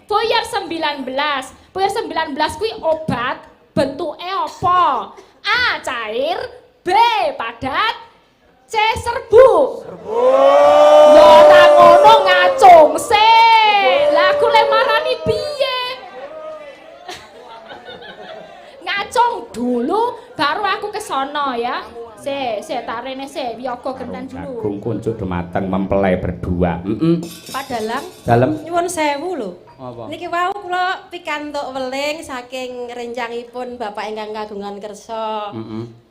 Boyer 19. Boyer 19 kuwi obat bentuke apa? A. Cair, B. Padat, C. Serbu. Ya ora ngono ngacung sih. Lah aku le marani piye? Ngacung dulu baru aku ke sono ya. Tarene wiyaga genten dulu. Jagung kunjuk dumateng mempelai berdua. Pak Dalang. Dalem. Nyuwun sewu lho. Apa? Niki wau kula pikantuk weling saking rencangipun Bapak ingkang kagungan kersa.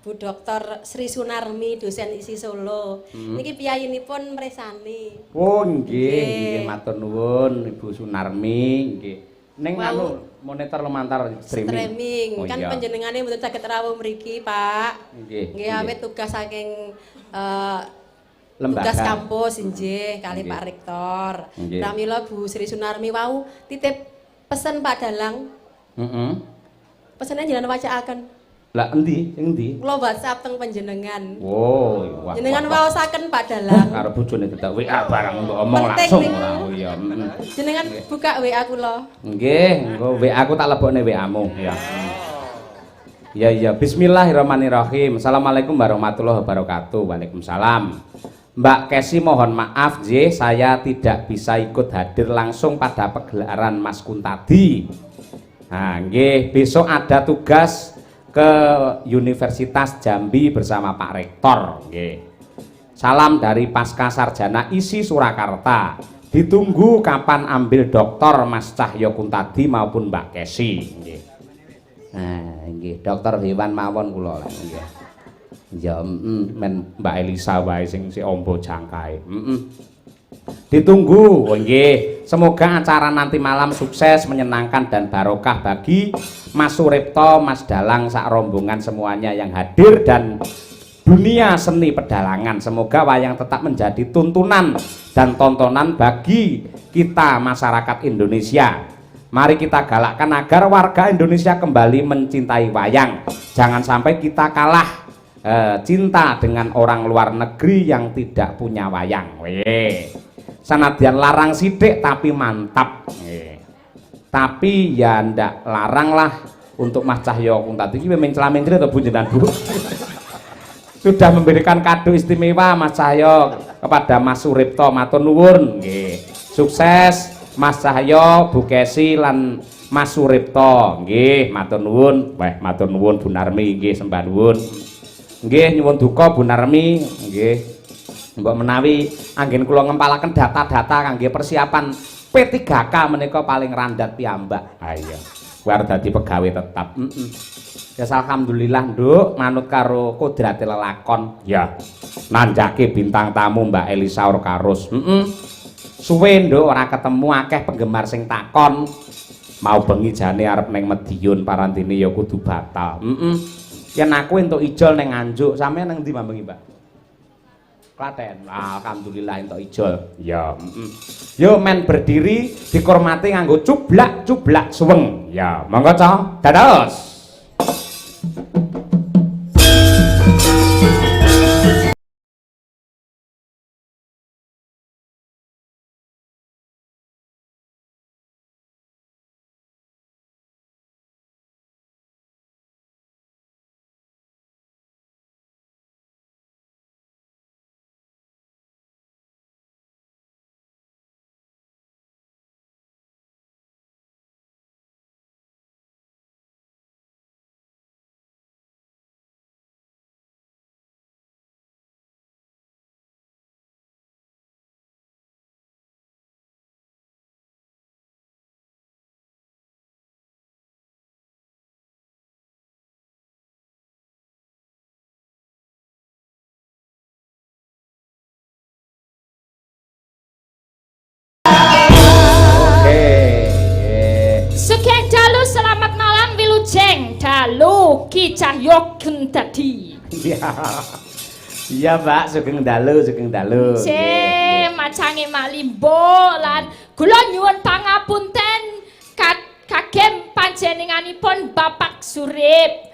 Bu Dr. Sri Sunarmi dosen isi Solo. Niki piyayinipun mresani. Oh nggih, matur nuwun Ibu Sunarmi nggih. Ning anu monitor lumantar streaming. Kan panjenengane mboten saged rawuh mriki, Pak. Nggih awit tugas saking tugas kampus inggih kali Pak Rektor. Pramila Bu Sri Sunarmi wau titip pesen Pak Dalang. Pesene jenengan wacaaken. Lah endi? Sing endi? Kula WhatsApp teng panjenengan. Oh, wah. Jenengan waosaken Pak Dalang. Karo bojone dadak WA barang untuk omong langsung ora. Oh iya. Jenengan buka WA kula. Nggih, engko WA aku tak lebokne WA-mu ya. Iya. Bismillahirrahmanirrahim. Assalamualaikum warahmatullahi wabarakatuh. Waalaikumsalam. Mbak Kesi mohon maaf saya tidak bisa ikut hadir langsung pada pegelaran Mas Kun tadi. Nah, nggih, besok ada tugas ke Universitas Jambi bersama Pak Rektor. Nggih. Salam dari Pasca Sarjana ISI Surakarta. Ditunggu kapan ambil doktor Mas Cahyo Kuntadi maupun Mbak Kesi. Nggih. Nah, nggih, Dokter Hewan mawon kula lah nggih. Ya, men Mbak Elisa wae sing si ombo jangkae. Ditunggu. Oh nggih. Semoga acara nanti malam sukses, menyenangkan dan barokah bagi Mas Suripto, Mas Dalang, sak rombongan semuanya yang hadir dan dunia seni pedalangan. Semoga wayang tetap menjadi tuntunan dan tontonan bagi kita masyarakat Indonesia. Mari kita galakkan agar warga Indonesia kembali mencintai wayang. Jangan sampai kita kalah cinta dengan orang luar negeri yang tidak punya wayang. Sanadyan larang sidik tapi mantap. Tapi ya ndak larang lah untuk Mas Cahyo Kuntadi iki mencela-mencela atau bunjenan Bu. Sudah memberikan kado istimewa Mas Cahyo kepada Mas Suripto, matur nuwun nggih. Sukses Mas Cahyo, Bu Kesi lan Mas Suripto nggih, matur nuwun. Matur nuwun Bu Narmi nggih, sembah nuwun. Nggih, nyuwun duka Bu Narmi nggih. Mbok menawi anggen kula ngempalaken data-data kangge persiapan P3K menika paling randat piyambak. Ha iya. Kuwi arep dadi pegawai tetap. Ya alhamdulillah, Nduk, manut karo kodrate lelakon. Ya. Nanjake bintang tamu Mbak Elisa Orkarus. Suwe, Nduk, ora ketemu akeh penggemar sing takon. Mau bengi jane arep ning Medion parantine ya kudu batal. Yen aku entuk ijol ning Nganjuk, sampeyan nang ndi mambengi, Mbak? Klaten. Alhamdulillah entuk ijol. Ya, Yo men berdiri dihormati nganggo cublak-cublak suweng. Ya, monggo Ca. Dados. Dalu Ki Cahyo Kuntadi. Iya Mbak, sugeng dalu. Macange Malimbo lan kula nyuwun pangapunten kagem panjenenganipun Bapak Suripto.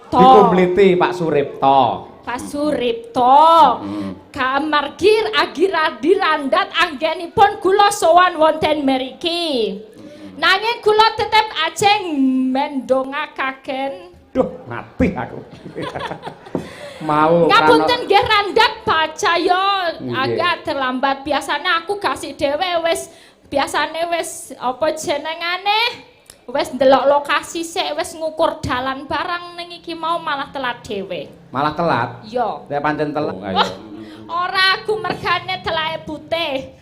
Dikumpliti Pak Suripto. Pak Suripto. Kamargi agiradi randat anggenipun kula sowan wonten mriki. Nanging kula tetep ajeng mendongakaken. Duh, mati aku. Mau ngapunten nggih randat pacaya agak terlambat. Biasanya aku kasih dhewe wis biasane wis apa jenengane wis ndelok lokasi sik wis ngukur dalan barang ning iki mau malah telat dhewe. Malah telat? Iya. Nek pancen telat. Ora aku mergane telake putih.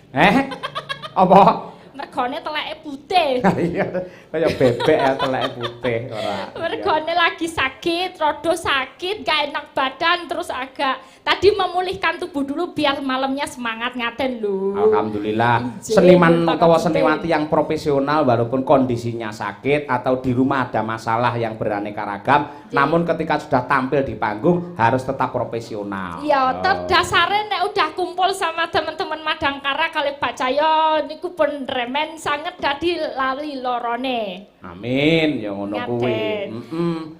Apa? Mergane teleke putih. Iya, kaya bebek ya teleke putih ora. Mergane lagi sakit, rada sakit, gak enak badan terus agak tadi memulihkan tubuh dulu biar malamnya semangat ngaten lho. Alhamdulillah. Seniman utawa seniwati yang profesional walaupun kondisinya sakit atau di rumah ada masalah yang beraneka ragam, namun ketika sudah tampil di panggung harus tetap profesional. Iya, terdasare nek udah kumpul sama teman-teman Madangkara kali Pacaya niku pun remen sanget dadi lali lorone. Amin, ya ngono kuwi.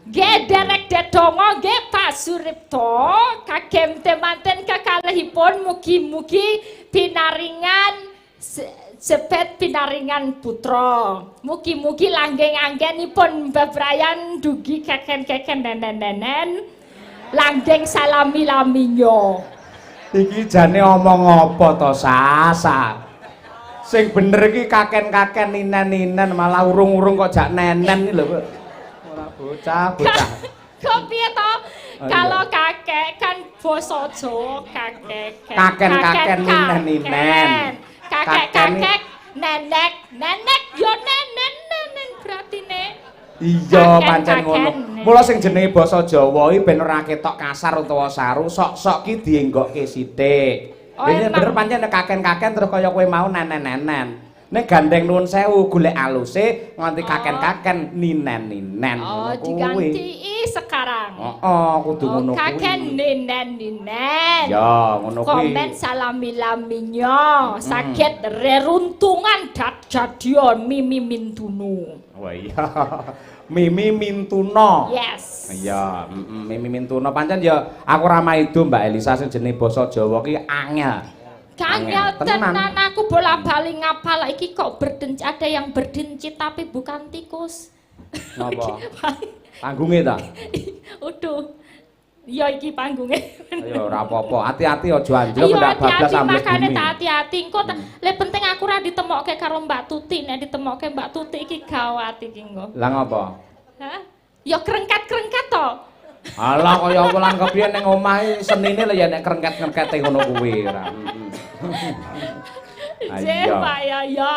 Nggih derek dedonga nggih Pak Suripto, kagem temanten kekalihipun mugi-mugi pinaringan sepet pinaringan putra. Mugi-mugi langgeng anggenipun bebrayan dugi keken-keken nenen-nenen. Langgeng salami laminyo. Iki jane omong apa to Sasa? Sing bener iki kaken-kaken ninen-ninen malah urung-urung kok jak nenen iki lho. Ora bocah. Kok piye to? Kalau kakek kan basa Jawa kakek. Kaken-kaken ninen-ninen. Kakek-kakek nenek yo nenen berarti ne. Iya pancen ngono. Mula sing jenenge basa Jawa iki ben ora ketok kasar utawa saru, sok-sok ki dienggokke sithik. Ini bener pancen kaken-kaken terus kaya kowe mau nenen-nenen. Nek gandeng nuwun sewu golek aluse nganti kaken-kaken ninen-ninen. Oh, diganti sekarang. Kudu ngono kuwi. Kaken ninen-ninen. Ya, ngono kuwi. Komen salami-laminyo, sakit reruntungan jadion Mimi Mintunu. Wah iya. Mimi Mintuno. Yes. Iya, Mimi Mintuno pancen ya aku ora maido Mbak Elisa sing jenenge basa Jawa ki angel. Angel tenan aku bola-bali ngapal iki kok ada yang berdencit tapi bukan tikus. Napa? Panggunge ta? Uduh. Ya iki panggunge. Ayo ora apa-apa, hati-hati aja anjlok ndak bablas ambles bumi. Makane hati-hati engko le penting aku ora ditemokke karo Mbak Tuti, nek ditemokke Mbak Tuti iki gawat iki engko. Lah ngapa? Hah? Ya krengkat-krengkat to. Alah kaya apa lan kepiye ning omah senine lho ya nek krengket-krengkete ngono kuwi ora. Ayo Pak ya.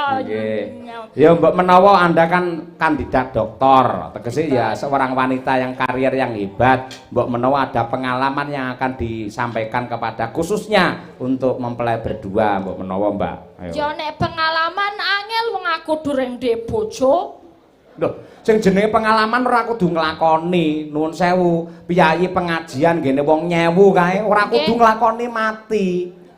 Ya mbok menawa Anda kan kandidat doktor, tegese ya seorang wanita yang karier yang hebat, mbok menawa ada pengalaman yang akan disampaikan kepada khususnya untuk mempelai berdua, mbok menawa Mbak. Ayo. Ya nek pengalaman angel wong aku durung duwe bojo. Loh, sing jenenge pengalaman ora kudu nglakoni, nuwun sewu, piyayi pengajian ngene wong nyewu kae ora kudu nglakoni mati.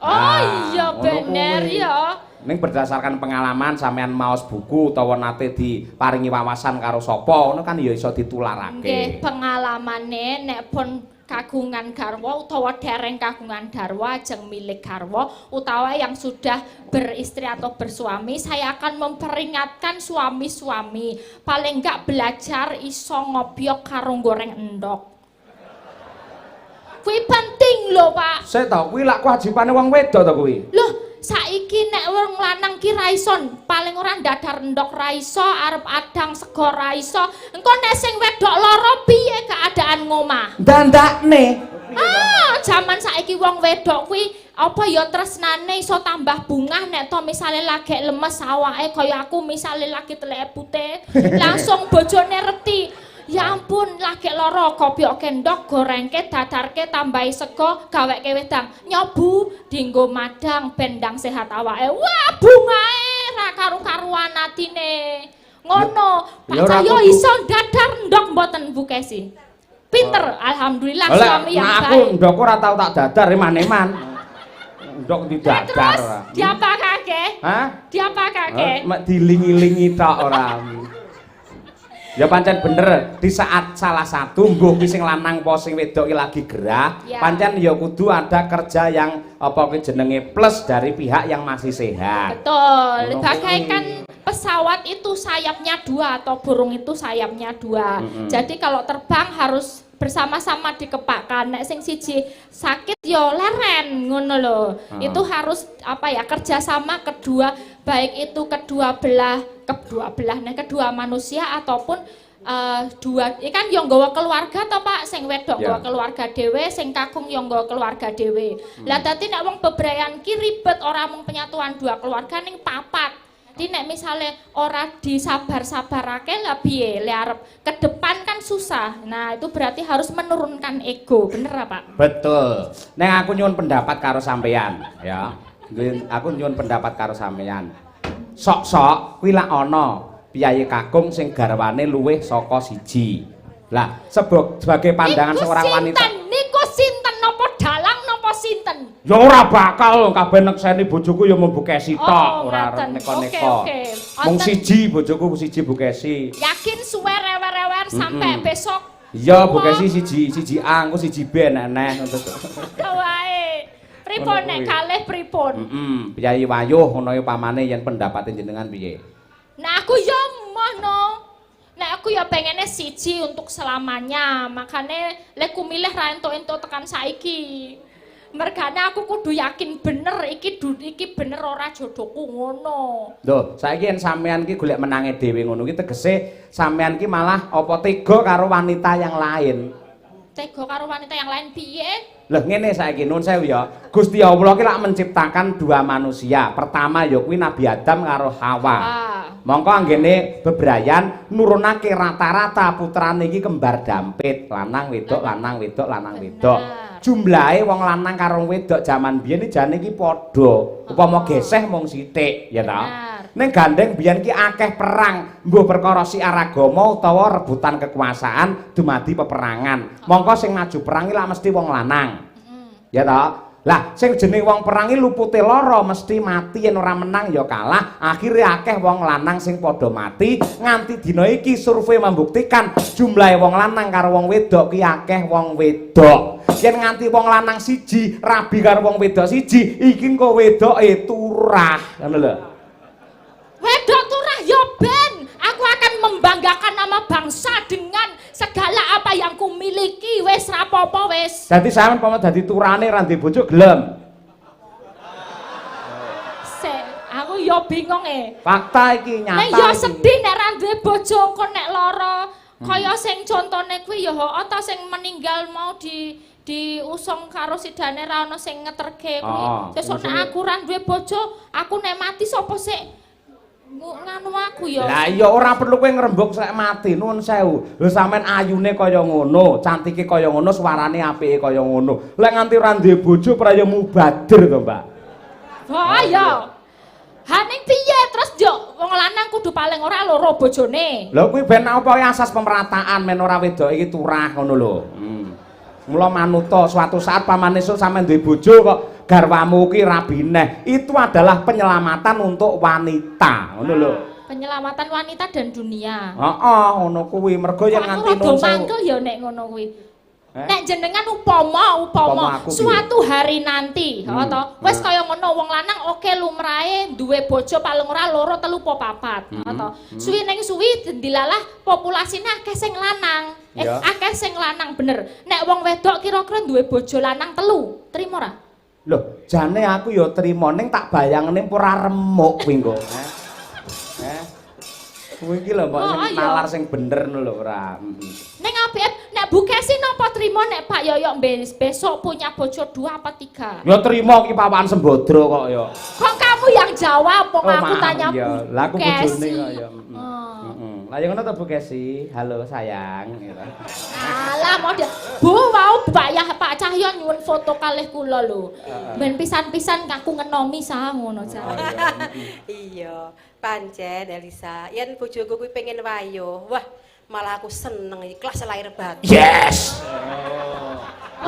Oh iya bener ya. Ning berdasarkan pengalaman sampean maos buku utawa nate diparingi wawasan karo sapa ngono kan ya iso ditularake. Nggih, pengalamane nek pun kagungan garwa utawa dereng kagungan garwa ajeng milik garwa utawa yang sudah beristri atau bersuami, saya akan memperingatkan suami-suami paling enggak belajar iso ngobyok karo goreng endok. Kuwi penting lho, Pak. Sik to, kuwi lak kewajibane wong wedok to kuwi. Loh, saiki nek wong lanang ki ra iso, paling ora ndadar endok ra iso, arep adang sego ra iso. Engko nek sing wedok lara piye keadaan ngomah? Dandakne. Jaman saiki wong wedok kuwi apa ya tresnane iso tambah bungah nek to misale lagi lemes awake kaya aku misale lagi telek putih, langsung bojone reti. Ya ampun, lagi loro kopiok endok, gorengke, dadarke, tambahi sego, gaweke wedang, nyobu, dinggo madang, bendang sehat awake. Wah, bungae ra karu-karuan atine. Ngono, Pak Cahyo iso dadar endok mboten Bu Kesi. Pinter, alhamdulillah suami yang baik. Aku endok ora tau tak dadar eman-eman. Endok didadar. Terus diapakake? Hah? Diapakake? Mek dilingi-lingi tok ora. Ya pancen bener, di saat salah satu mbuh ki sing lanang apa sing wedok ki lagi gerah, pancen ya kudu ada kerja yang apa ki jenenge plus dari pihak yang masih sehat. Betul, bagaikan pesawat itu sayapnya 2 atau burung itu sayapnya 2. Jadi kalau terbang harus bersama-sama dikepakkan. Nek sing siji sakit yo leren ngono lho. Itu harus apa ya kerjasama kedua, baik itu kedua manusia ataupun dua ikan yo nggawa keluarga to Pak, sing wedok nggawa keluarga dhewe, sing kakung yo nggawa keluarga dhewe. Lah dadi nek wong bebrayan ki ribet ora mung penyatuan 2 keluarga ning 4. Jadi nek misalnya ora disabar-sabarake lah piye le arep ke depan kan susah. Nah, itu berarti harus menurunkan ego, bener Pak? Betul. Neng aku nyuwun pendapat karo sampeyan, ya. Aku nyuwun pendapat karo sampeyan. Sok-sok kuwi lak ana piyayi kakung sing garwane luwih saka siji. Lah, sebagai pandangan seorang wanita. Niku sinten napa dalang napa sinten? Ya ora bakal kabeh nekseni bojoku ya mung Bukesi tok, ora neko-neko. Mung siji bojoku siji Bukesi. Yakin suwe rewer-rewer sampai besok? Iya, Bukesi siji A, engko siji B nek wae. Pripun nek kalih pripun? Piyayi Wayuh ngono ya pamane yen pendapate jenengan piye? Nah aku ya mono. Nek aku ya pengennya siji untuk selamanya. Makanya lek ku milih ra entuk-entuk tekan saiki. Mergane aku kudu yakin bener iki bener ora jodohku ngono. Lho, saiki yen sampean ki golek menange dhewe ngono ki tegese sampean ki malah apa tega karo wanita yang lain. Tega karo wanita yang lain piye? Lah ngene saiki nun sewu ya. Gusti Allah ki lak menciptakan 2 manusia. Pertama ya kuwi Nabi Adam karo Hawa. Mongko anggene bebrayan nurunake rata-rata putrane iki kembar dampit, lanang wedok, lanang wedok, lanang wedok. Jumlahe wong lanang karo wedok jaman biyen jane iki padha. Upama geseh mung sithik, ya ta? Ning gandeng biyen ki akeh perang, mbuh perkara siar agama utawa rebutan kekuasaan dumadi peperangan. Mongko sing maju perang iki lak mesti wong lanang. Ya ta? Lah sing jeneng wong perang iki lupute lara mesti mati yen ora menang ya kalah. Akhire akeh wong lanang sing padha mati nganti dina iki survei membuktikan jumlahe wong lanang karo wong wedok ki akeh wong wedok. Yen nganti wong lanang siji rabi karo wong wedok siji iki engko wedoke turah ngono lho. Wedok turah ya ben. Aku akan membanggakan nama bangsa dengan segala apa yang ku miliki. Wis rapopo wis. Dadi sampean pamane dadi turane ra ndek bojo gelem. Aku ya bingung Fakta iki nyata. Nek ya sedih nek ra duwe bojo kok nek lara. Kaya sing contone kuwi ya ta sing meninggal mau diusung karo sidane ra ono sing ngeterke kuwi. Sesuk nek aku ra duwe bojo, aku nek mati sapa sik nganu aku ya. Lah iya ora perlu kowe ngrembug sek mati, nuwun sewu. Lho sampean ayune kaya ngono, cantike kaya ngono, suarane apike kaya ngono. Lek nganti ora duwe bojo praya mubadir to, Mbak. Oh iya. Ha ning piye terus yo wong lanang kudu paling ora loro bojone. Lho kuwi ben apa asas pemerataan men ora wedok iki turah ngono lho. Mula manuta suatu saat paman esuk sampean duwe bojo kok garwamu ki rabi neh. Itu adalah penyelamatan untuk wanita, ngono lho. Penyelamatan wanita dan dunia. Heeh, ngono kuwi mergo yen nganti nuwun mangkel ya nek ngono kuwi. Nek jenengan upama suatu hari nanti, to. Wis kaya ngono wong lanang oke lumrahe duwe bojo paling ora loro telu po papat, to. Suwi ning suwi dilalah populasine akeh sing lanang. Akeh sing lanang bener. Nek wong wedok kira-kira duwe bojo lanang telu, trimo ora? Loh, jane aku ya trimo ning tak bayangne ora remuk kuwi engko. Kuwi iki lho mbok sing nalar sing bener ngono lho ora. Ning apik nek Bukesi napa trimo nek Pak Yoyok besok punya bojo 2 apa 3? Ya trimo ki pawakan Sembodro kok ya. Kok kamu yang jawab wong aku tanya Bukesi. Lah aku bojone kok ya. Lah yang ngono to Bukesi. Halo sayang gitu. Alah model. Bu wau Pak Cahyo nyuwun foto kalih kula lho. Ben pisan-pisan aku ngenomi sah ngono jare. Iya, pancen Elisa. Yen bojoku kuwi pengen wayo. Wah, malah aku seneng ikhlas lahir batin. Yes.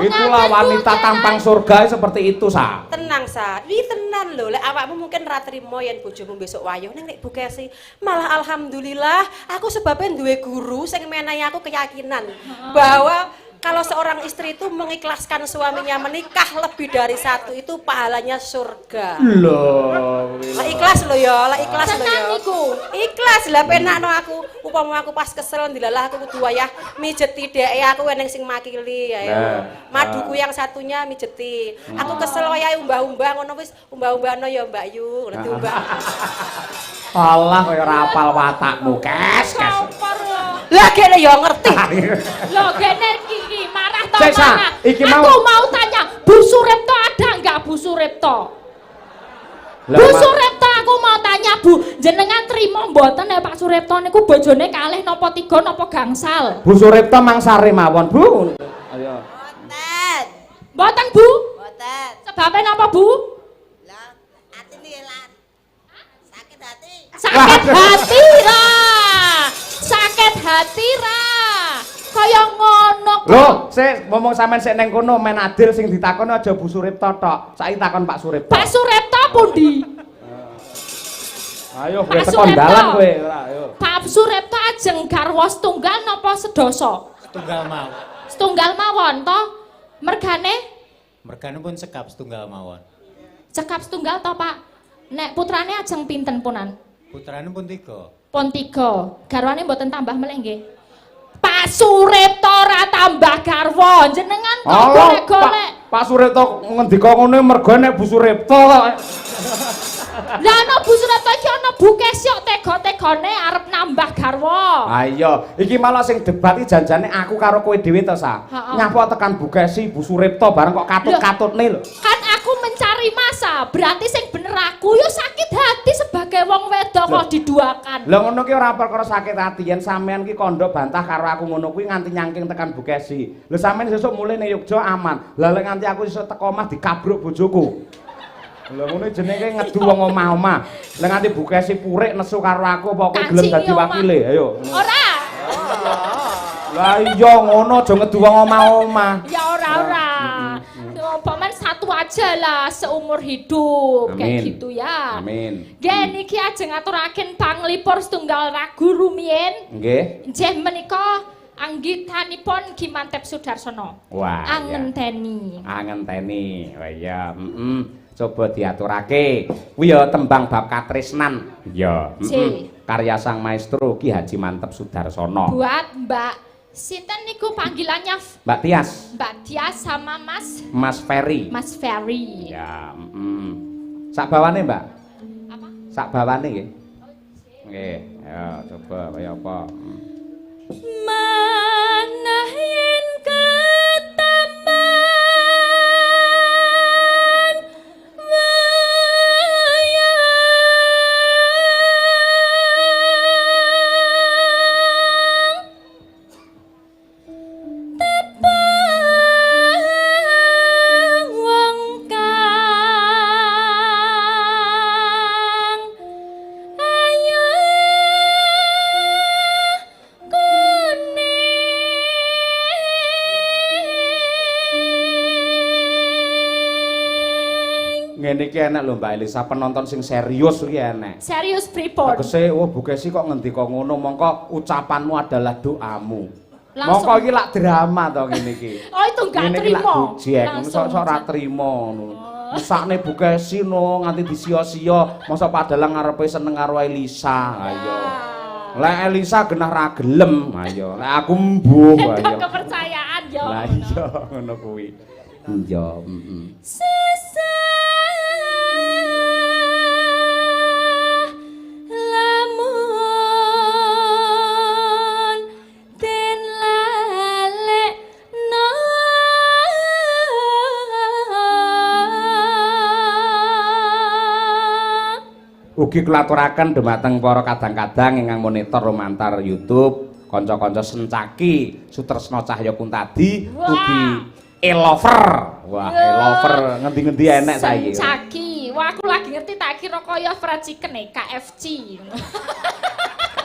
Itulah wanita tampang surga seperti itu, Sa. Tenang, Sa. Ini tenan lho. Lek awakmu mungkin ra trimo yen bojomu besok wayah ning nek Bukesi. Malah alhamdulillah aku sebabnya duwe guru sing menehi aku keyakinan bahwa kalau seorang istri itu mengikhlaskan suaminya menikah lebih dari satu itu pahalanya surga. Loh. Lah ikhlas lho ya, lah ikhlas lho ya. Tenan iku. Ikhlas lah penakno aku. Upama aku pas kesel ndilalah aku kudu wayah mijeti dheke aku eneng sing makili ayo. Maduku yang satunya mijeti. Aku kesel wayah umbah-umbah ngono wis umbah-umbahno ya Mbak Yu, ngerti umbah. Allah kaya ora apal watakmu, kes. Lah kene ya ngerti. Loh, gene iki marah to Cek, Sa, marah. iki Aku mau tanya, Bu Suripto ada enggak Bu Suripto? Lah, Bu Suripto aku mau tanya Bu, jenengan trimo mboten ya Pak Suripto niku bojone kalih napa 3 napa gangsal? Bu Suripto mangsare mawon, Bu. Ayo. Mboten. Mboten Bu? Mboten. Sebabnya napa Bu? Lah atine lan. Sakit hati. Sakit hati lah. Sakit hati lah. Kaya ngono kok. Loh, sik ngomong sampean sik neng kono men adil sing ditakoni aja Bu Suripto tok. Saiki takon Pak Suripto. Pak Suripto pundi? Ayo kowe Pak tekon Suripto. dalan kowe, ora ayo. Pak Suripto ajeng garwa setunggal napa sedasa? Setunggal mau. Setunggal mawon to. Mergane Mergane pun sekap setunggal mawon. cekap setunggal to Pak. Nek putrane ajeng pinten punan? Putrane pun 3. Pon 3. Garwane mboten tambah melih nggih. Pak Suripto ora tambah garwa. Jenengan kok golek-golek. Pak Suripto ngendika ngono mergo nek Bu Suripto kok. Lah ana Bu Suripto iki ana Bu Kesyok tega-tegane arep nambah garwa. Ayo, iki malah sing debat iki janjane aku karo kowe dhewe to, Sa. Nyapa tekan Bu Kesi, Bu Suripto bareng kok katut-katutne lho. Kan aku mencari masa, berarti sing bener aku yo sakit hati sebagai wong wedok kok diduakan. Lah ngono ki ora perkara sakit hati, yen sampean ki kandha bantah karo aku ngono kuwi nganti nyangking tekan Bu Kesi. Lho sampean sesuk mulih ning Yogya aman. Lah lek nganti aku sesuk teko omah dikabruk bojoku. Lha ngono jenenge ngedu wong omah-omah. Lek nganti Bu Kesi purik nesu karo aku apa kowe gelem dadi wakile? Ayo. Ora. Lah iya ngono aja ngedu wong omah-omah. Ya ora. Paman satu aja lah seumur hidup. Amin. Kayak gitu ya. Amin. Nggih niki ajeng ngaturaken panglipur setunggal ragu rumiyin. Nggih. Nggih menika anggitanipun Ki Mantep Sudarsono. Wah. Angenteni. Angenteni. Oh iya, coba diaturake. Kuwi ya tembang bab katresnan. Ya, karya sang maestro Ki Haji Mantep Sudarsono. Buat Mbak sinten niku panggilannya Mbak Tias. Mbak Tias sama Mas Ferry. Mas Ferry. Ya, sak bawane, Mbak. Apa? Sak bawane nggih. Nggih, ya coba kaya apa. Mana yen ketaman Ngene iki enak lho Mbak Elisa, penonton sing serius iki enak. serius pripun? Tegese oh Bu Kesi kok ngendika ngono, mongko ucapanmu adalah doamu. Langsung. Mongko iki lak drama to ngene iki. Oh itu enggak Ngene iki lak terima. gojek, sok ora trimo ngono. Mesakne Bu Kesi no nganti disia-sia, mosok padahal ngarepe seneng karo Elisa. Ayo. Lek Elisa genah ra gelem, ayo. Lek aku mbuh ayo. Enggak kepercayaan yo. Lah iya ngono kuwi. Iya, Lamun den lalekno ugi kulaturaken dumateng para kadang-kadang ingkang monitor lumantar YouTube, kanca-kanca Sencaki, Sutresno Cahya Kuntadi, ugi E-lover. Wah, E-lover ngendi-ngendi enek saiki. Sencaki. Wah, aku lagi ngerti tak kira kaya fried chicken KFC.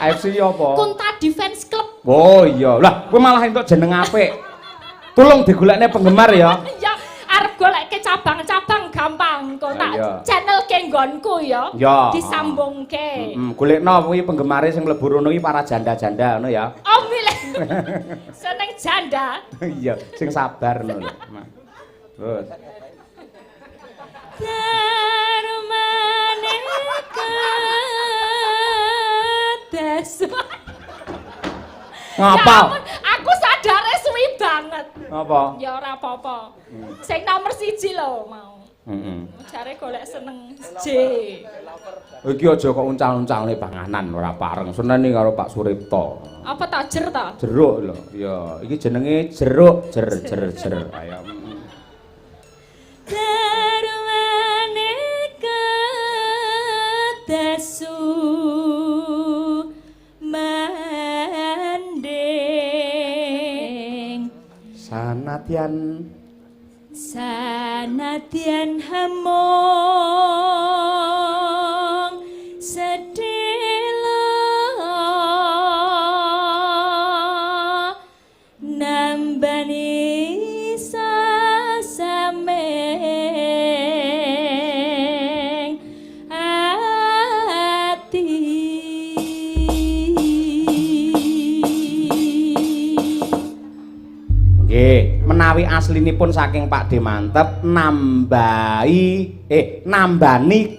AFC apa? Kuntadi Fans Club. Oh iya. Lah, kowe malah entuk jeneng apik. Tulung digolekne penggemar ya. Ya, arep goleke cabang-cabang gampang. Kok tak channel ke nggonku ya. Disambungke. Golekno kuwi penggemare sing mlebu rono iki para janda-janda ngono ya. Oh, milih. Seneng janda. Iya, sing sabar ngono lho. Terus. Darmane kedes. Ngapa? Ya ampun, aku sadare suwi banget. Apa? Ya ora apa-apa. Sing nomor 1 lho mau. Heeh. Jare golek seneng J. Iki aja kok uncal-uncalne panganan ora pareng. Seneni karo Pak Suripto. Apa tajer ta? Jeruk lho. Ya, iki jenenge jeruk, jer. Ayo. Darmane kedesu manding sanadyan hamong sedelo nambani sasameng ati. Nggih, menawi aslinipun saking Pak D Mantep nambani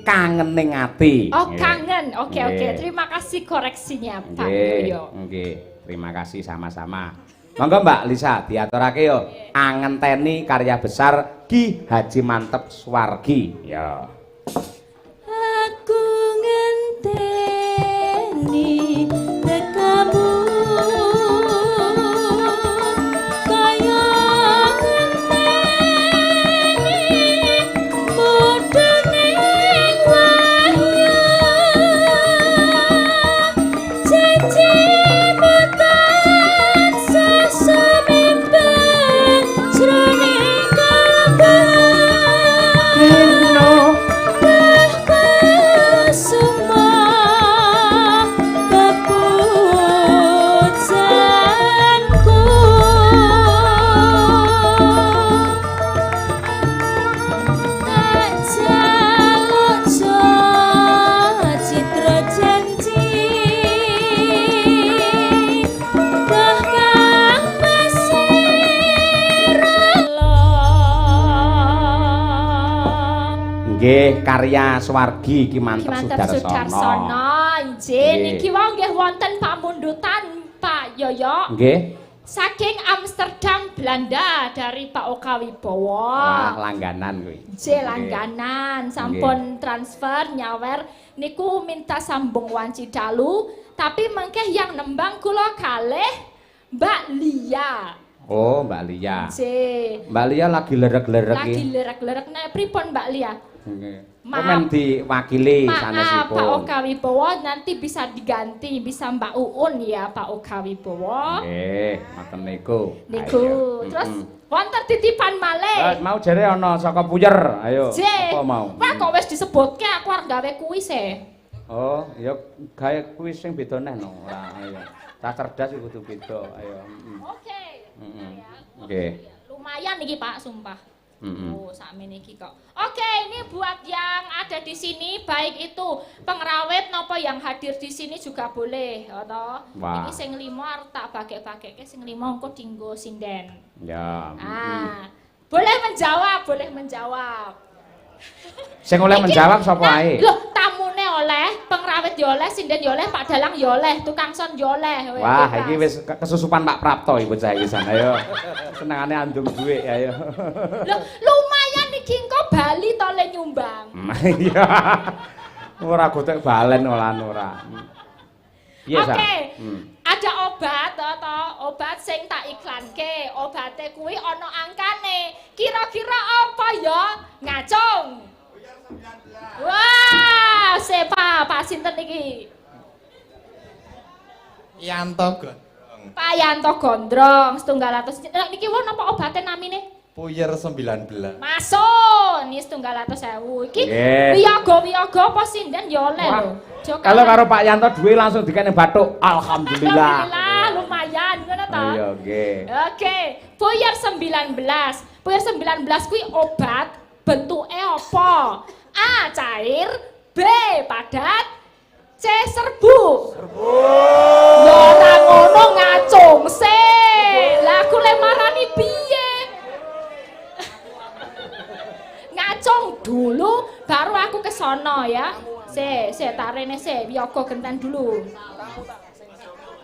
kangening ati. Oh, kangen. Oke. Terima kasih koreksinya, Pak Yoyo. Nggih, terima kasih sama-sama. Monggo Mbak Lisa diaturake yo. Angenteni karya besar Ki Haji Mantep Suwargi. Ya. Aku ngenteni tekamu kaya ngenteni mudhuning wahyu janji mutan sesamimpang jroning kalbu semua keputusanku tak jaluk citra janji bahkan masih Nggih, karya Suwargi Ki Mantep Sudarsono. Nggih, niki wae nggih wonten pamundutan Pak Yoyo. Nggih. Saking Amsterdam, Belanda dari Pak Oka Wibowo. Wah, langganan kuwi. Nggih, langganan, sampun transfer nyawer niku minta sambung wanci dalu, tapi mengkeh yang nembang kula kalih Mbak Lia. Oh, Mbak Lia. Nggih. Mbak Lia lagi lerek-lerek iki. Lagi lerek-lerek nek pripun Mbak Lia? Nggih. Komen diwakili sanesipun. Pak Oka Wibowo nanti bisa diganti, bisa Mbak Uun ya Pak Oka Wibowo. Nggih, ngoten niku. Niku. Terus wonten titipan malih. Mau jare ana saka Puyer. Ayo. Apa mau? Pak kok wis disebutke aku arep gawe kuis e. Oh, ya gawe kuis sing beda neh no. Ora ayo. Cah cerdas iku kudu beda. Ayo. Oke. Nggih. Lumayan iki Pak, sumpah. Oh, sakmene iki kok. Oke, ini buat yang ada di sini, baik itu pengrawit nopo yang hadir di sini juga boleh, ya toh. Ini sing 5 arep tak bagek-bagekke sing 5 engko dinggo sinden. Ya. Boleh menjawab, boleh menjawab. Sing oleh menjawab sapa ae? Loh, tamune oleh, pengrawit yo oleh, sinden yo oleh, Pak Dalang yo oleh, tukang son yo oleh. Wah, iki wis kesusupan Pak Prapto iki bocah iki san. Ayo. Senengane andung dhuwit, ayo. Loh, lumayan iki engko Bali to le nyumbang. Iya. Ora gotek balen ora. Iya, Sa. Oke. Ada obat obat sing tak iklanke. Obate kuwi ana angkane. Kira-kira apa ya? Ngacung. Wah, sepa Pak sinten iki? Yanto Gondrong. Pak Yanto Gondrong 700. Niki won apa obate namine? Puyer 19. Masun, ini 700.000. Iki wiyaga apa sinden ya oleh lho. Kalau karo Pak Yanto duwe langsung dikene bathuk. Alhamdulillah. Alhamdulillah, lumayan ngono ta. Iya, nggih. Oke, Puyer 19. Puyer 19 kuwi obat bentuke apa? A. Cair, B. Padat, C. Serbu. Lho ora ngono ngacung sih. Lah aku le marani piye? Ngacung dulu baru aku ke sono ya. Tak rene wiyaga genten dulu.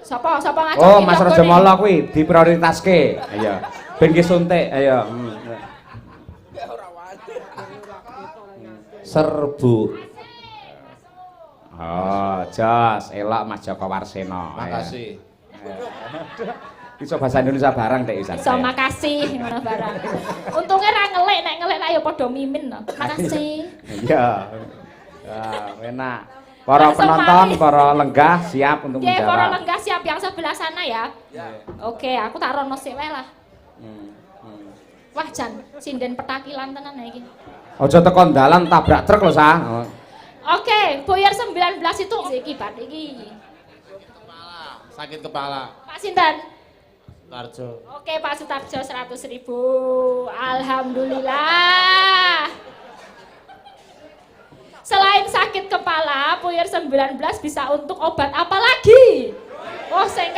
Sapa ngajak? Oh, Mas Rajamala kuwi diprioritaske. Ayo. Ben ki suntik, ayo. Serbu. Oh, jos, elok Mas Joko Warsena. Makasih. Iso bahasa Indonesia barang Dek Isan. Iso makasih ngono barang. Untunge ra ngelik, nek ngelik ya padha mimin to. Makasih. Iya. Ya, enak. Para penonton, para lenggah siap untuk Oke, para menjawab. lenggah siap yang sebelah sana ya. Oke, aku tak rono sik wae lah. Wah, jan sinden petakilan tenan iki. Aja tekan dalan tabrak truk lho, Sa. Oke, Boyer 19 itu iki bat iki. Sakit kepala. Pak sinten? Tarjo. Oke, Pak Sutarjo 100.000. Alhamdulillah. Selain sakit kepala, Puyer 19 bisa untuk obat apa lagi? Oh, sing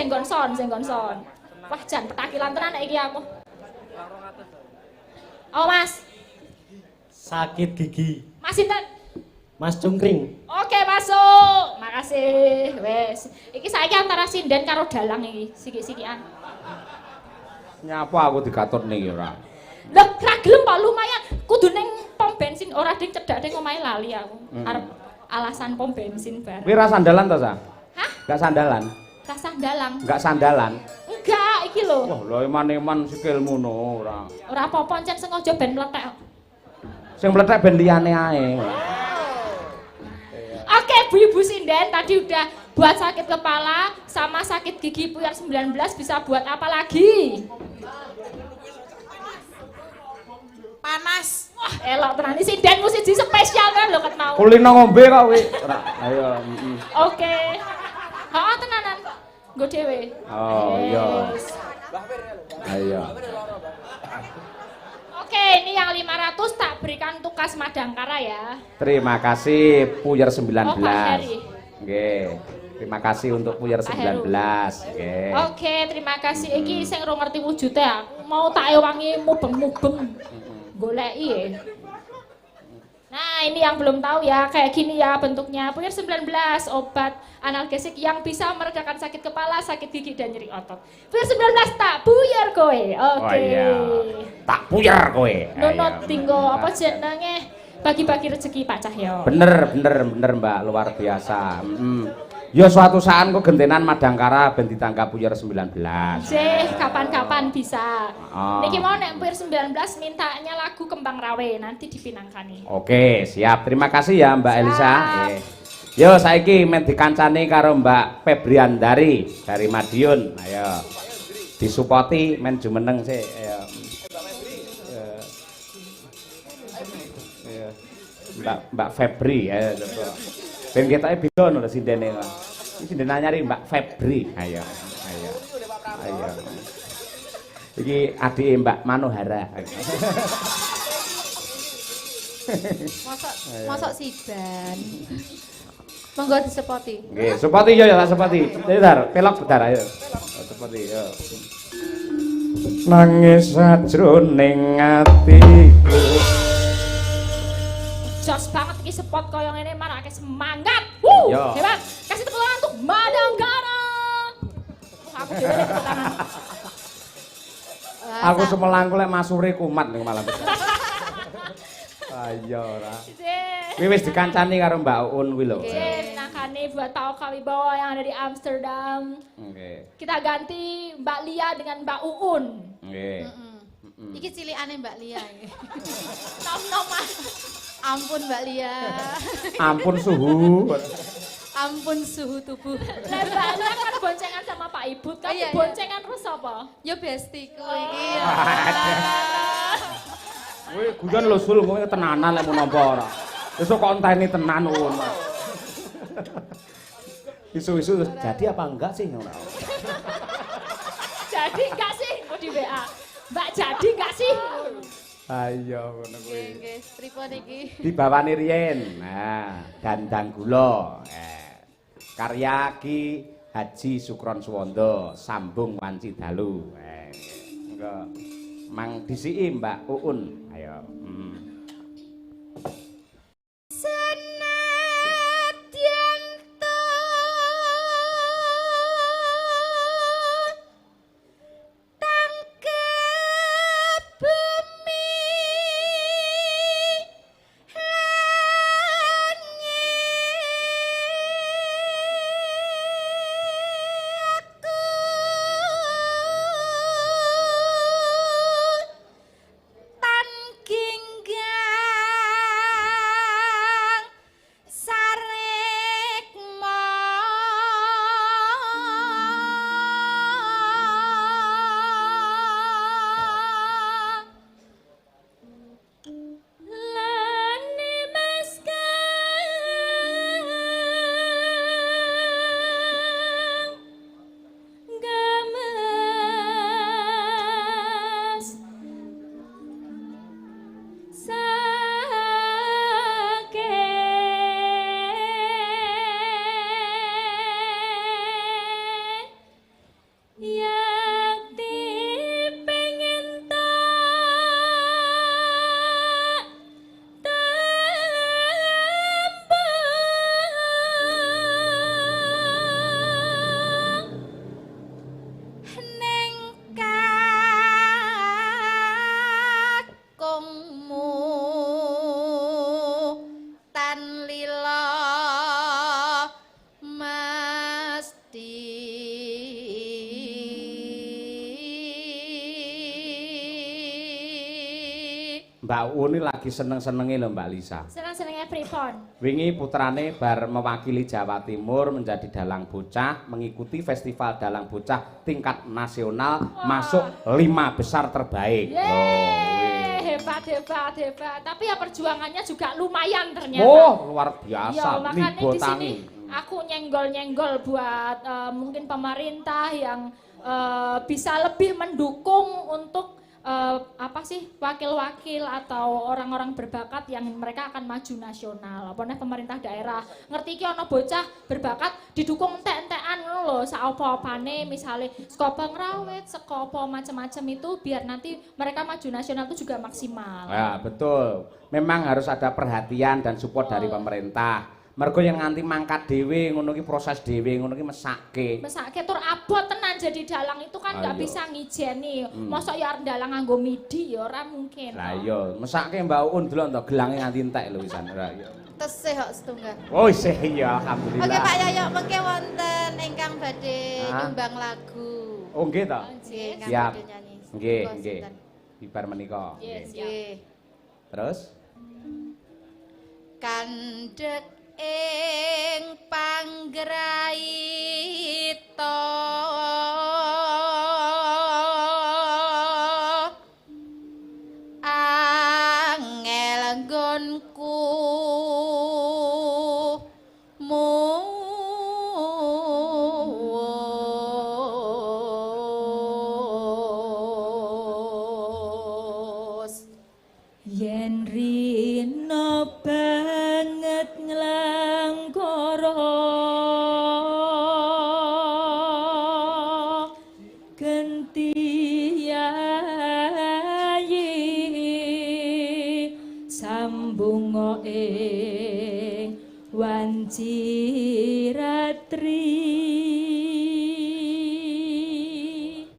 gonson. Wah, jan petakilan tenan iki aku. Oh, Mas. Sakit gigi. Mas sinten? Mas Cungkring. Oke, masuk. Makasih. Wes. Iki saiki antara sinden karo dalang iki, siki-sikian. Nyapa aku digatur ning ora. Lah, ra gelem kok lumayan. Kudu ning pom bensin ora ding cedhak ning omahe lali aku. Arep alasan pom bensin bareng. Kuwi ra sandalan to, Sa? Hah? Enggak sandalan. Rasah dalang. Enggak sandalan. Enggak, iki lho. Wah, lho eman-eman sikilmu no ora. Ora apa-apa encen sengaja ben mlethek. Sing mlethek ben liyane ae. Oke, Bu-ibu sinden tadi udah buat sakit kepala sama sakit gigi Puyer 19 bisa buat apa lagi? Panas. Wah, elok tenan iki sindenmu siji spesial kan lho ket mau. Kulino ngombe kok kuwi. Ora. Ayo. Oke. Heeh tenanan. Nggo dhewe. Oh, iya. Yes. Ayo. Oke, ini yang 500 tak berikan tukas Madangkara ya. Terima kasih Puyer 19. Oh, Pak Heri. Nggih. Terima kasih untuk Puyer Pak Heru. 19. Nggih. Oke, terima kasih. Iki sing ora ngerti wujude aku mau tak ewangi mubeng-mubeng. Goleki ya. Nah, ini yang belum tahu ya, kayak gini ya bentuknya. Puyer 19, obat analgesik yang bisa meredakan sakit kepala, sakit gigi dan nyeri otot. Puyer 19 tak buyar kowe. Oke. Oh iya. Tak puyer kowe. Nunut Ayo. tinggo apa jenenge? Bagi-bagi rezeki Pak Cahyo. Bener Mbak, luar biasa. Ya suatu saat kok gentenan Madangkara ben ditanggap Puyer 19. Jeh, kapan-kapan bisa. Oh. Niki mau nek Puyer 19 mintanya lagu Kembang Rawe, nanti dipinangkani. Oke, siap. Terima kasih ya Mbak Siap. Elisa. Nggih. Yo saiki men dikancani karo Mbak Febriandari dari Madiun. Ayo. Disupoti men jumeneng sih. Ayo. Mbak Febri ya. Ben ketake beda lho sindene. Iki sindene nyari Mbak Febri. Ayo. Iki adike Mbak Manohara. Mosok siban. Monggo disepoti. Nggih, sepati yo ya tak sepati. Bentar, pelok bentar ayo. Sepati yo. Nangis sajroning atiku. Jos banget iki spot koyo ngene marake semangat. Yo. Hebat. Kasih tepuk tangan untuk Madangkara. Aku dhewe nek tepuk tangan. Aku semelangku lek masure kumat ning malam. Ayo ora. Kuwi wis dikancani karo Mbak Uun kuwi lho. Oke, menangkani buat Pak Oka Wibowo yang ada di Amsterdam. Nggih. Kita ganti Mbak Lia dengan Mbak Uun. Nggih. Iki cilikane Mbak Lia iki. Nom-noman. Ampun Mbak Lia. Ampun suhu. Ampun suhu tubuh. Lah Mbak Lia kan boncengan sama Pak Ibut, kamu Iya, iya. boncengan terus apa? Yo bestiku iki. Kowe guyon lho Sul, kowe tenanan lek mau nampa ora. Besok konteni tenan Uun. Isu-isu terus jadi apa enggak sih ngono. Jadi enggak di WA. Mbak jadi nggak sih? Ayo ngono Nggih, kuwi. nggih. Pripun iki? Dibawani riyen. Nah, Dandang Gula. Karya Ki Haji Sukron Suwondo, Sambung Wanci Dalu. Engko mang disiki Mbak Uun. Ayo. Senadyan tangkep bumi tan ginggang sarek lani meskang gamas sake yakti pengen tak tembang neng kakungmu tan lila mesti Mbak Uun ini lagi seneng-senenge lho Mbak Lisa. seneng-senengnya pripon. Wingi putrane bar mewakili Jawa Timur menjadi dalang bocah, mengikuti festival dalang bocah tingkat nasional, masuk 5 besar terbaik. Yeay, hebat. Tapi ya perjuangannya juga lumayan ternyata. Oh, luar biasa. Ya, makanya di sini Botangi. aku nyenggol-nyenggol buat mungkin pemerintah yang bisa lebih mendukung untuk apa sih wakil-wakil atau orang-orang berbakat yang mereka akan maju nasional. Apalagi pemerintah daerah ngerti ki ono bocah berbakat didukung entek-entekan ngono lho, saopo-opane misale saka pengrawit, saka apa macam-macam itu biar nanti mereka maju nasional itu juga maksimal. Ya, betul. Memang harus ada perhatian dan support dari pemerintah. Mergo yang nganti mangkat dhewe ngono ki proses dhewe ngono ki mesake. Mesake tur abot tenan jadi dalang itu kan nggak Ayo. bisa ngijeni. Mosok ya arep dalang nganggo midi ya ora mungkin. Lah iya, mesake Mbak Uun delok to gelange nganti entek lho wisan. Ora iya. Tesih kok setunggal. Oh, isih iya, alhamdulillah. Oke Pak Yoyo, mengke wonten ingkang badhe Ah. nyumbang lagu. Oh, nggih to. Nggih, ingkang Siap. badhe nyanyi. Nggih, Monggo, nggih. sinten? Bibar menika. Yes, Nggih. Nggih. Terus Kandhek ing panggraita angel nggonku mus Yen rina banget nglangkara genti yayi sambung ing wanci ratri